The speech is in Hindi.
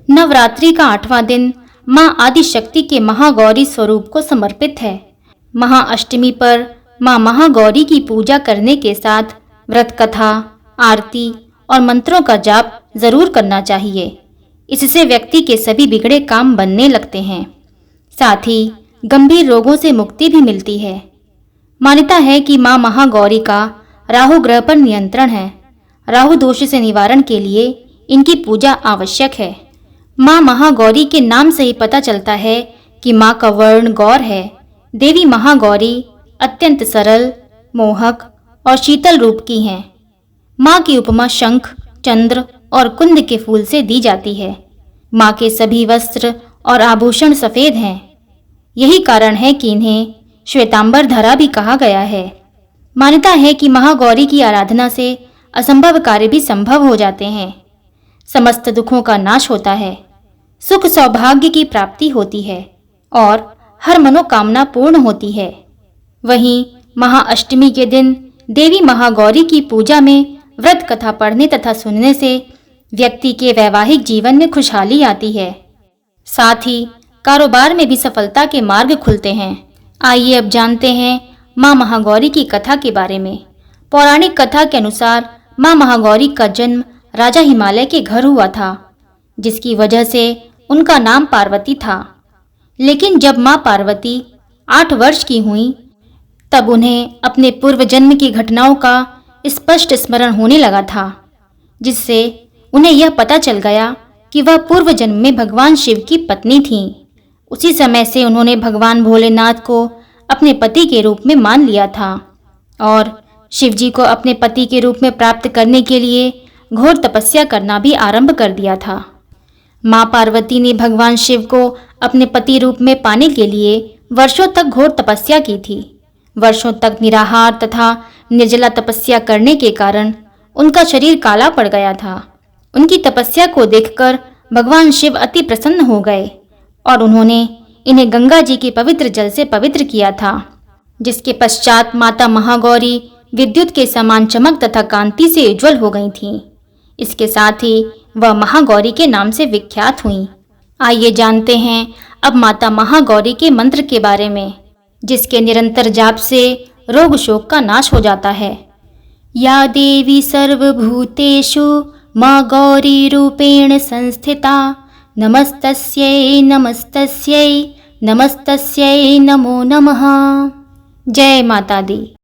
नवरात्रि का 8वां दिन मां आदिशक्ति के महागौरी स्वरूप को समर्पित है। महाअष्टमी पर मां महागौरी की पूजा करने के साथ व्रत कथा, आरती और मंत्रों का जाप जरूर करना चाहिए। इससे व्यक्ति के सभी बिगड़े काम बनने लगते हैं। साथ ही गंभीर रोगों से मुक्ति भी मिलती है। मान्यता है कि मां महागौरी का राहु ग्रह पर नियंत्रण है। राहु दोष से निवारण के लिए इनकी पूजा आवश्यक है। मां महागौरी के नाम से ही पता चलता है कि मां का वर्ण गौर है। देवी महागौरी अत्यंत सरल, मोहक और शीतल रूप की हैं। मां की उपमा शंख, चंद्र और कुंद के फूल से दी जाती है। मां के सभी वस्त्र और आभूषण सफेद हैं। यही कारण है कि इन्हें श्वेतांबर धरा भी कहा गया है। मान्यता है कि महागौरी की आराधना से असंभव कार्य भी संभव हो जाते हैं। समस्त दुखों का नाश होता है, सुख सौभाग्य की प्राप्ति होती है और हर मनोकामना पूर्ण होती है। वहीं महाअष्टमी के दिन देवी महागौरी की पूजा में व्रत कथा पढ़ने तथा सुनने से व्यक्ति के वैवाहिक जीवन में खुशहाली आती है। साथ ही कारोबार में भी सफलता के मार्ग खुलते हैं। आइए अब जानते हैं मां महागौरी की कथा के बारे में। पौराणिक कथा के अनुसार मां महागौरी का जन्म राजा हिमालय के घर हुआ था, जिसकी वजह से उनका नाम पार्वती था। लेकिन जब मां पार्वती 8 वर्ष की हुईं, तब उन्हें अपने पूर्व जन्म की घटनाओं का स्पष्ट स्मरण होने लगा था, जिससे उन्हें यह पता चल गया कि वह पूर्व जन्म में भगवान शिव की पत्नी थीं। उसी समय से उन्होंने भगवान भोलेनाथ को अपने पति के रूप में मान लिया था और शिव जी को अपने पति के रूप में प्राप्त करने के लिए घोर तपस्या करना भी आरंभ कर दिया था। मां पार्वती ने भगवान शिव को अपने पति रूप में पाने के लिए वर्षों तक घोर तपस्या की थी। वर्षों तक निराहार तथा निर्जला तपस्या करने के कारण उनका शरीर काला पड़ गया था। उनकी तपस्या को देखकर भगवान शिव अति प्रसन्न हो गए और उन्होंने इन्हें गंगा जी के पवित्र जल से पवित्र किया था, जिसके पश्चात माता महागौरी विद्युत के समान चमक तथा कांति से उज्जवल हो गई थीं। इसके साथ ही वह महागौरी के नाम से विख्यात हुईं। आइए जानते हैं अब माता महागौरी के मंत्र के बारे में, जिसके निरंतर जाप से रोग शोक का नाश हो जाता है। या देवी सर्वभूतेषु मां गौरी रूपेण संस्थिता, नमस्तस्यै नमस्तस्यै नमस्तस्यै नमो नमः। जय माता दी।